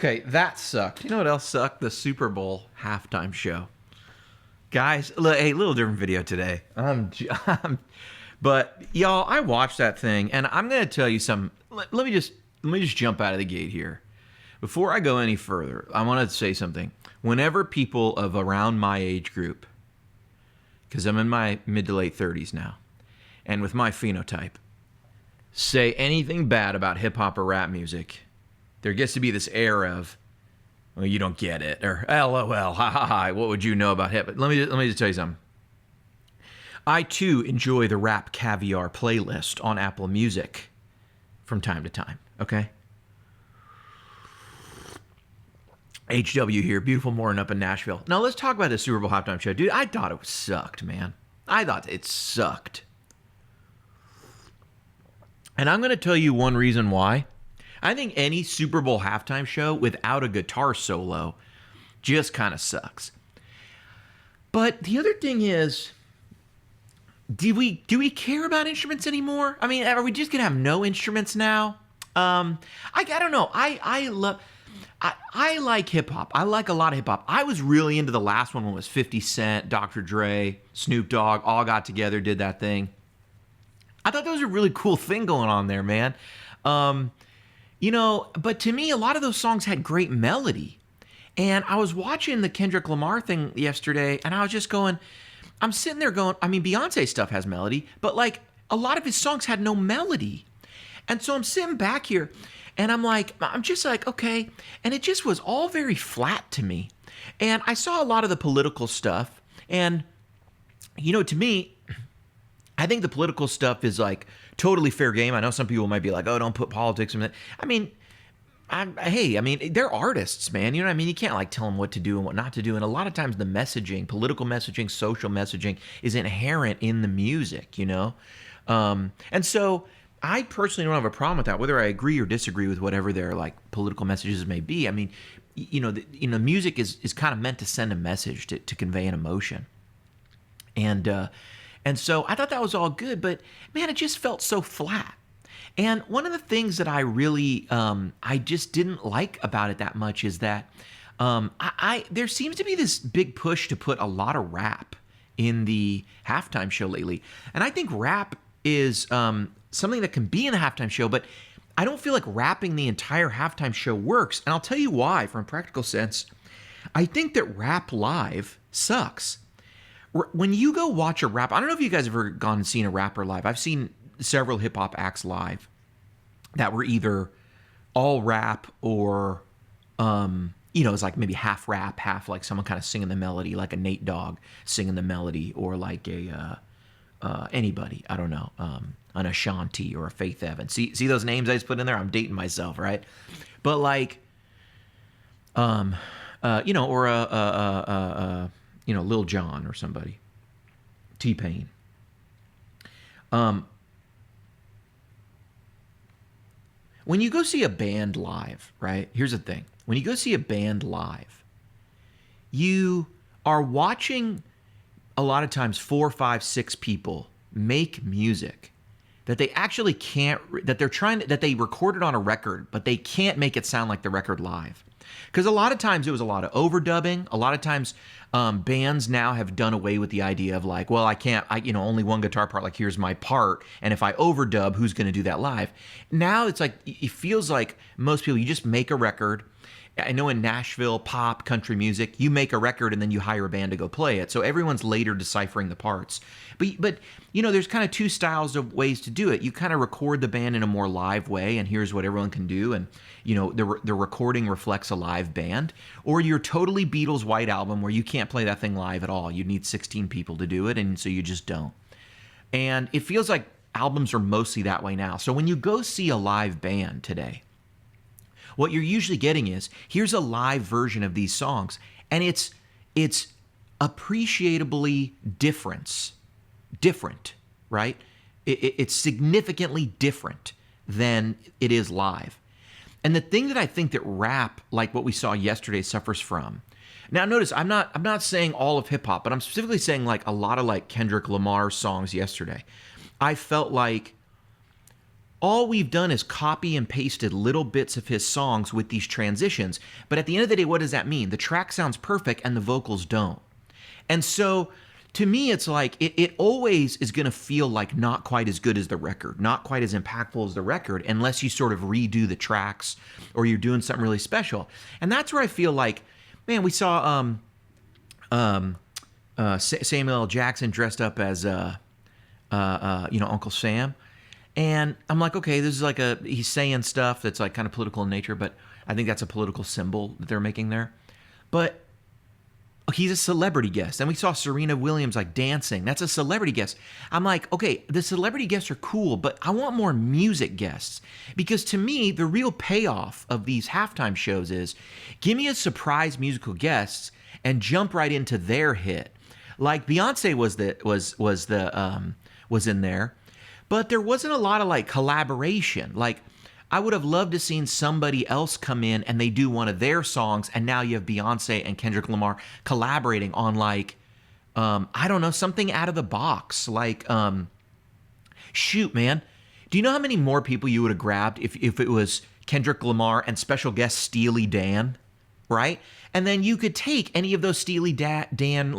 Okay, that sucked. You know what else sucked? The Super Bowl halftime show. Guys, hey, little different video today. But y'all, I watched that thing, and I'm gonna tell you something. Let me just jump out of the gate here. Before I go any further, I want to say something. Whenever people of around my age group, because I'm in my mid to late 30s now, and with my phenotype, say anything bad about hip hop or rap music, there gets to be this air of, well, you don't get it, or LOL, ha ha ha, what would you know about hip hop? Let me just tell you something. I too enjoy the Rap Caviar playlist on Apple Music from time to time, okay? HW here, beautiful morning up in Nashville. Now let's talk about the Super Bowl halftime show. Dude, I thought it sucked, man. I thought it sucked. And I'm going to tell you one reason why. I think any Super Bowl halftime show without a guitar solo just kind of sucks. But the other thing is, do we care about instruments anymore? I mean, are we just going to have no instruments now? I don't know. I like hip hop. I like a lot of hip hop. I was really into the last one when it was 50 Cent, Dr. Dre, Snoop Dogg, all got together, did that thing. I thought that was a really cool thing going on there, man. But to me, a lot of those songs had great melody. And I was watching the Kendrick Lamar thing yesterday, and I was just going, I'm sitting there going, I mean, Beyonce stuff has melody, but like a lot of his songs had no melody. And so I'm sitting back here, and I'm just like, okay. And it just was all very flat to me. And I saw a lot of the political stuff. And, to me, I think the political stuff is like totally fair game. I know some people might be like, oh, don't put politics in it. I mean, they're artists, man. You know what I mean? You can't like tell them what to do and what not to do. And a lot of times the messaging, political messaging, social messaging is inherent in the music, And so I personally don't have a problem with that, whether I agree or disagree with whatever their like political messages may be. I mean, music is kind of meant to send a message to convey an emotion. And so I thought that was all good, but man, it just felt so flat. And one of the things that I really, I just didn't like about it that much is that there seems to be this big push to put a lot of rap in the halftime show lately. And I think rap is something that can be in the halftime show, but I don't feel like rapping the entire halftime show works. And I'll tell you why, from a practical sense. I think that rap live sucks. When you go watch a rap, I don't know if you guys have ever gone and seen a rapper live. I've seen several hip hop acts live that were either all rap or, it's like maybe half rap, half like someone kind of singing the melody, like a Nate Dogg singing the melody, or like anybody, I don't know, an Ashanti or a Faith Evans. See those names I just put in there? I'm dating myself, right? But like, or Lil Jon or somebody, T-Pain. When you go see a band live, right? Here's the thing. When you go see a band live, you are watching a lot of times 4, 5, 6 people make music that they actually can't, that they recorded on a record, but they can't make it sound like the record live. Because a lot of times it was a lot of overdubbing. A lot of times bands now have done away with the idea of like, well, only one guitar part, like here's my part. And if I overdub, who's going to do that live? Now it's like, it feels like most people, you just make a record. I know in Nashville, pop, country music, you make a record and then you hire a band to go play it. So everyone's later deciphering the parts. But there's kind of two styles of ways to do it. You kind of record the band in a more live way, and here's what everyone can do. And, the recording reflects a live band. Or you're totally Beatles White Album where you can't play that thing live at all. You need 16 people to do it, and so you just don't. And it feels like albums are mostly that way now. So when you go see a live band today, what you're usually getting is, here's a live version of these songs, and it's appreciably different, right? It's significantly different than it is live. And the thing that I think that rap, like what we saw yesterday, suffers from. Now notice, I'm not saying all of hip hop, but I'm specifically saying like a lot of like Kendrick Lamar songs yesterday. I felt like all we've done is copy and pasted little bits of his songs with these transitions. But at the end of the day, what does that mean? The track sounds perfect and the vocals don't. And so to me, it's like it always is going to feel like not quite as good as the record, not quite as impactful as the record, unless you sort of redo the tracks or you're doing something really special. And that's where I feel like, man, we saw Samuel L. Jackson dressed up as Uncle Sam. And I'm like, okay, this is like he's saying stuff that's like kind of political in nature, but I think that's a political symbol that they're making there. But he's a celebrity guest. And we saw Serena Williams like dancing. That's a celebrity guest. I'm like, okay, the celebrity guests are cool, but I want more music guests. Because to me, the real payoff of these halftime shows is give me a surprise musical guests and jump right into their hit. Like Beyonce was in there, but there wasn't a lot of like collaboration. Like I would have loved to seen somebody else come in and they do one of their songs, and now you have Beyonce and Kendrick Lamar collaborating on like, I don't know, something out of the box. Like, shoot, man, do you know how many more people you would have grabbed if it was Kendrick Lamar and special guest Steely Dan, right? And then you could take any of those Steely Dan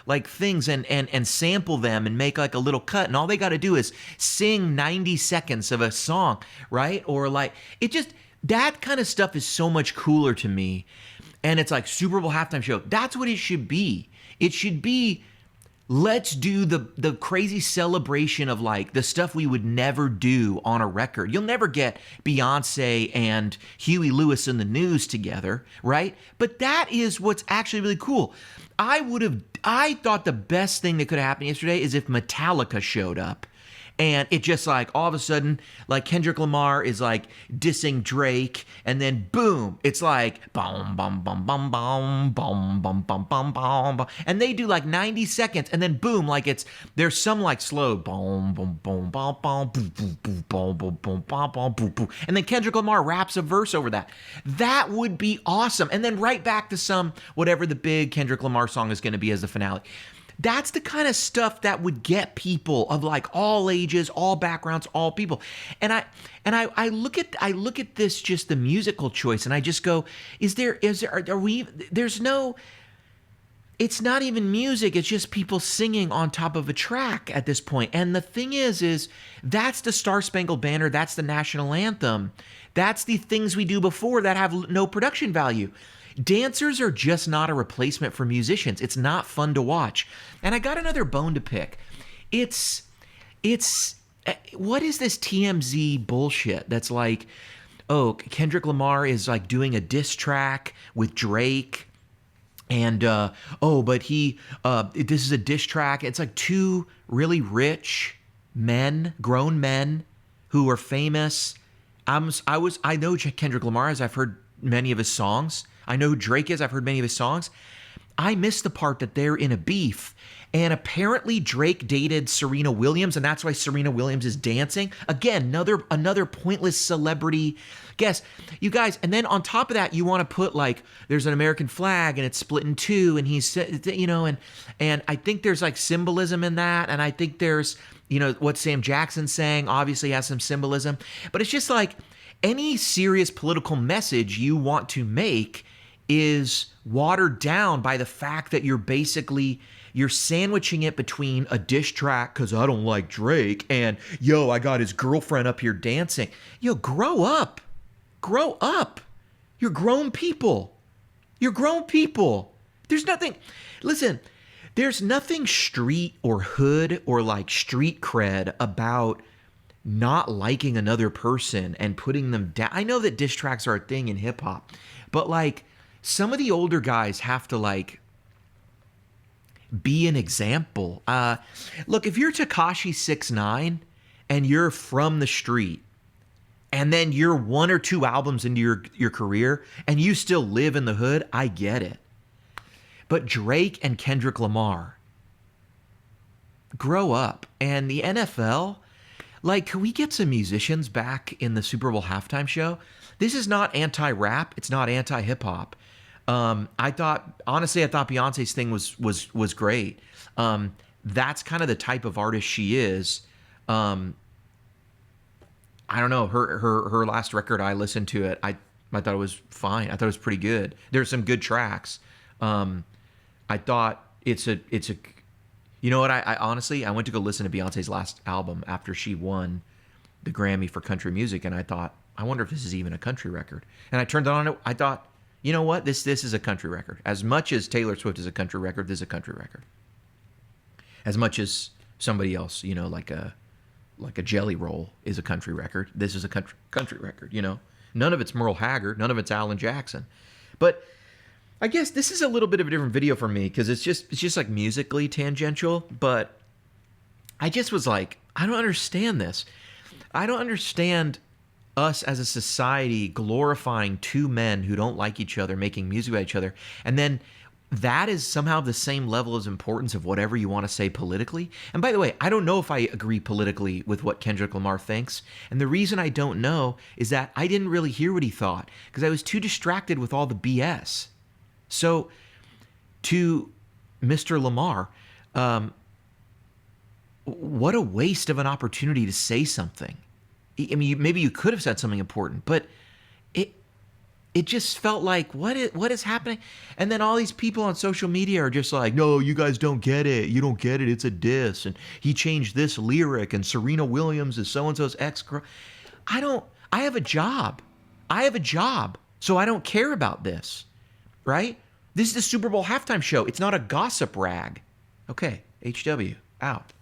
like things and sample them and make like a little cut, and all they got to do is sing 90 seconds of a song, right? Or like it just, that kind of stuff is so much cooler to me. And it's like Super Bowl halftime show. That's what it should be. It should be, let's do the crazy celebration of like the stuff we would never do on a record. You'll never get Beyonce and Huey Lewis and the News together, right? But that is what's actually really cool. I thought the best thing that could have happened yesterday is if Metallica showed up. And it just like all of a sudden, like Kendrick Lamar is like dissing Drake, and then boom, it's like boom, boom, boom, boom, boom, boom, boom, boom, boom, boom, and they do like 90 seconds, and then boom, like there's some like slow boom, boom, boom, boom, boom, boom, boom, boom, boom, boom, boom, boom, boom, boom, and then Kendrick Lamar raps a verse over that. That would be awesome, and then right back to some whatever the big Kendrick Lamar song is going to be as the finale. That's the kind of stuff that would get people of like all ages, all backgrounds, all people. And I look at this, just the musical choice, and I just go, there's no, it's not even music, it's just people singing on top of a track at this point. And the thing is that's the Star Spangled Banner, that's the national anthem. That's the things we do before that have no production value. Dancers are just not a replacement for musicians. It's not fun to watch. And I got another bone to pick. It's what is this TMZ bullshit that's like, oh, Kendrick Lamar is like doing a diss track with Drake, and but this is a diss track. It's like two really rich men, grown men who are famous. I know Kendrick Lamar, as I've heard many of his songs. I know who Drake is. I've heard many of his songs. I missed the part that they're in a beef. And apparently Drake dated Serena Williams, and that's why Serena Williams is dancing. Again, another pointless celebrity guest. You guys, and then on top of that, you want to put like, there's an American flag and it's split in two, and he's, and I think there's like symbolism in that. And I think there's, what Sam Jackson's saying obviously has some symbolism. But it's just like any serious political message you want to make is watered down by the fact that you're sandwiching it between a diss track because I don't like Drake and I got his girlfriend up here dancing. Grow up. You're grown people. There's nothing street or hood or like street cred about not liking another person and putting them down. I know that diss tracks are a thing in hip hop, but like, some of the older guys have to like be an example. Look, if you're Tekashi 6ix9ine and you're from the street, and then you're one or two albums into your career and you still live in the hood, I get it. But Drake and Kendrick Lamar, grow up. And the NFL, like, can we get some musicians back in the Super Bowl halftime show? This is not anti-rap. It's not anti-hip-hop. I thought Beyonce's thing was great. That's kind of the type of artist she is. I don't know, her last record, I listened to it. I thought it was fine. I thought it was pretty good. There's some good tracks. I thought it's a you know what, I honestly, I went to go listen to Beyonce's last album after she won the Grammy for country music, and I thought, I wonder if this is even a country record. And I turned it on. I thought, you know what, this is a country record. As much as Taylor Swift is a country record, this is a country record. As much as somebody else, you know, like a Jelly Roll is a country record, this is a country record. You know, none of it's Merle Haggard, none of it's Alan Jackson, but I guess this is a little bit of a different video for me because it's just like musically tangential. But I just was like, I don't understand this. I don't understand us as a society glorifying two men who don't like each other making music about each other, and then that is somehow the same level of importance of whatever you want to say politically. And by the way, I don't know if I agree politically with what Kendrick Lamar thinks. And the reason I don't know is that I didn't really hear what he thought because I was too distracted with all the BS. So to Mr. Lamar, what a waste of an opportunity to say something. I mean, maybe you could have said something important, but it just felt like, what is happening? And then all these people on social media are just like, no, you guys don't get it. You don't get it. It's a diss. And he changed this lyric, and Serena Williams is so-and-so's ex-girl. I have a job. So I don't care about this, right? This is the Super Bowl halftime show. It's not a gossip rag. Okay, HW, out.